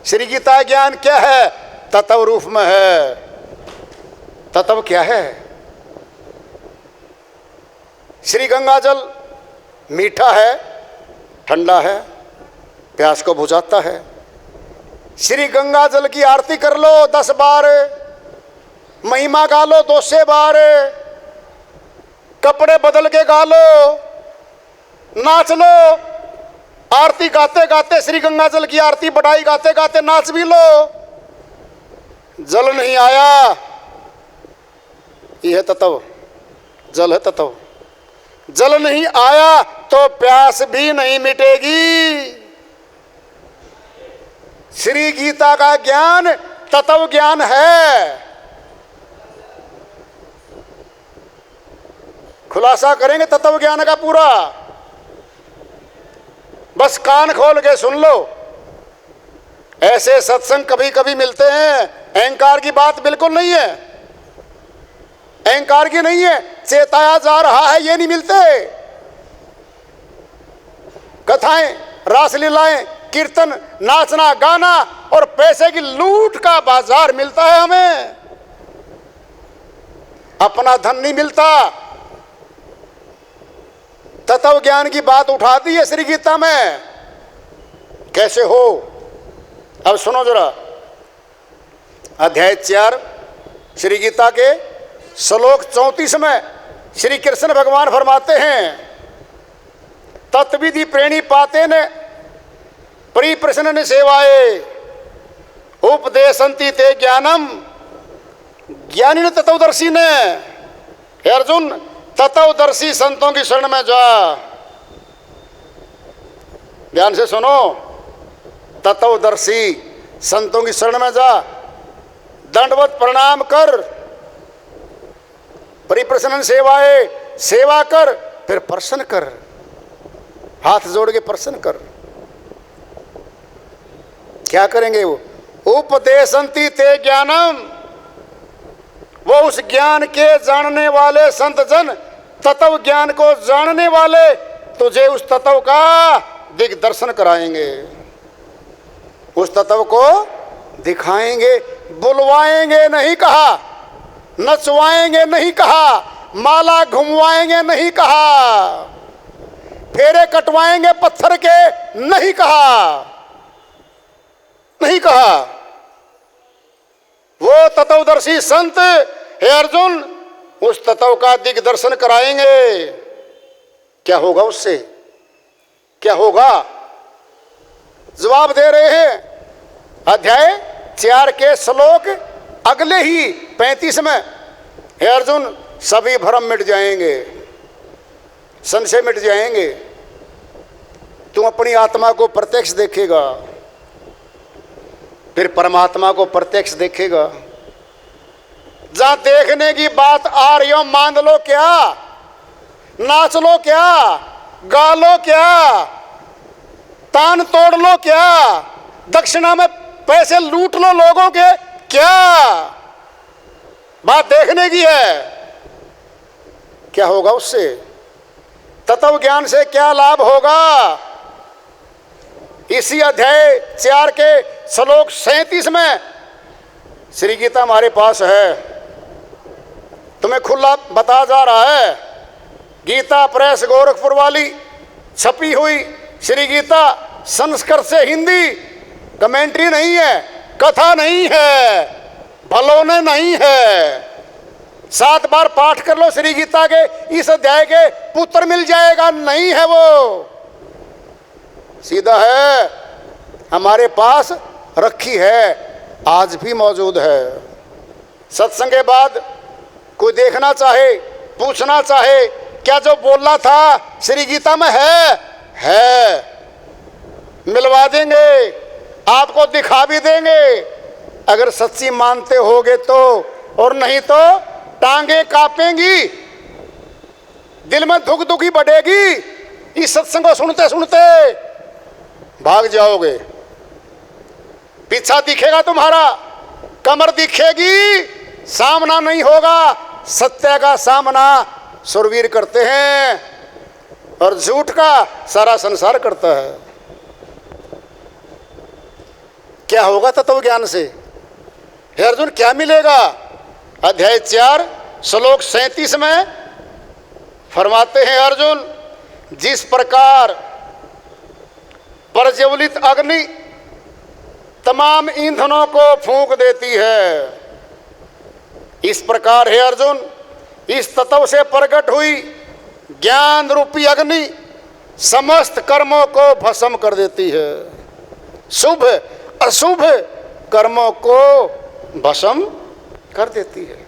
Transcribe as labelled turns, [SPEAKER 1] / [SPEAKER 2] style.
[SPEAKER 1] श्री गीता ज्ञान क्या है? तत्व रूप में है। तत्व क्या है? श्री गंगा जल मीठा है, ठंडा है, प्यास को बुझाता है। श्री गंगा जल की आरती कर लो 10 बार, महिमा गा लो 200 बार, कपड़े बदल के गा लो, नाच लो, आरती गाते गाते, श्री गंगा जल की आरती बढ़ाई गाते गाते नाच भी लो। जल नहीं आया, यह है तत्व। जल है तत्व। जल नहीं आया तो प्यास भी नहीं मिटेगी। श्री गीता का ज्ञान तत्व ज्ञान है। खुलासा करेंगे तत्व ज्ञान का पूरा। बस कान खोल के सुन लो। ऐसे सत्संग कभी कभी मिलते हैं, अहंकार की बात बिल्कुल नहीं है, अहंकार की नहीं है, चेताया जा रहा है, ये नहीं मिलते। कथाएं, रासलीलाएं, कीर्तन, नाचना गाना और पैसे की लूट का बाजार मिलता है हमें। अपना धन नहीं मिलता। तत्व ज्ञान की बात उठा दी है श्री गीता में। कैसे हो? अब सुनो जरा। अध्याय 4 श्री गीता के श्लोक 34 में श्री कृष्ण भगवान फरमाते हैं, तत्विधि प्रेणी पाते ने परिप्रश्न ने सेवाए उपदेशंति ते ज्ञानम ज्ञानी ने तत्वदर्शी ने। हे अर्जुन, तत्वदर्शी संतों की शरण में जा। ध्यान से सुनो। तत्वदर्शी संतों की शरण में जा, दंडवत प्रणाम कर, परिप्रश्न सेवाए, सेवा कर, फिर प्रश्न कर, हाथ जोड़ के प्रश्न कर। क्या करेंगे वो? उपदेशंति ते ज्ञानम, वो उस ज्ञान के जानने वाले संत जन, तत्व ज्ञान को जानने वाले तुझे उस तत्व का दिग्दर्शन कराएंगे, उस तत्व को दिखाएंगे। बुलवाएंगे नहीं कहा, नचवाएंगे नहीं कहा, माला घुमवाएंगे नहीं कहा, फेरे कटवाएंगे पत्थर के नहीं कहा, नहीं कहा। वो तत्वदर्शी संत, हे अर्जुन, उस तत्व का दिग्दर्शन कराएंगे। क्या होगा उससे? क्या होगा? जवाब दे रहे हैं अध्याय 4 के श्लोक अगले ही 35 में। हे अर्जुन, सभी भ्रम मिट जाएंगे, संशय मिट जाएंगे, तुम अपनी आत्मा को प्रत्यक्ष देखेगा, फिर परमात्मा को प्रत्यक्ष देखेगा। जहां देखने की बात आ रही हो, मान लो क्या, नाच लो क्या, गा लो क्या, तान तोड़ लो क्या, दक्षिणा में पैसे लूट लो लोगों के, क्या बात देखने की है? क्या होगा उससे? तत्व ज्ञान से क्या लाभ होगा? इसी अध्याय 4 के श्लोक 37 में श्री गीता हमारे पास है, तुम्हें खुला बता जा रहा है। गीता प्रेस गोरखपुर वाली छपी हुई श्री गीता संस्कृत से हिंदी, कमेंट्री नहीं है, कथा नहीं है, भलोने नहीं है। 7 बार पाठ कर लो श्री गीता के इस अध्याय के, पुत्र मिल जाएगा। नहीं है वो, सीधा है, हमारे पास रखी है, आज भी मौजूद है। सत्संग के बाद कोई देखना चाहे, पूछना चाहे, क्या जो बोलना था श्री गीता में है, मिलवा देंगे, आपको दिखा भी देंगे, अगर सच्ची मानते होगे तो, और नहीं तो टांगे कांपेंगी, दिल में दुख दुखी बढ़ेगी। इस सत्संग को सुनते सुनते भाग जाओगे, पीछा दिखेगा तुम्हारा, कमर दिखेगी, सामना नहीं होगा। सत्य का सामना सुरवीर करते हैं और झूठ का सारा संसार करता है। क्या होगा तत्व ज्ञान से? हे अर्जुन, क्या मिलेगा? अध्याय 4 श्लोक 37 में फरमाते हैं अर्जुन, जिस प्रकार प्रज्वलित अग्नि तमाम ईंधनों को फूंक देती है, इस प्रकार हे अर्जुन इस तत्व से प्रकट हुई ज्ञान रूपी अग्नि समस्त कर्मों को भस्म कर देती है, शुभ अशुभ कर्मों को भस्म कर देती है।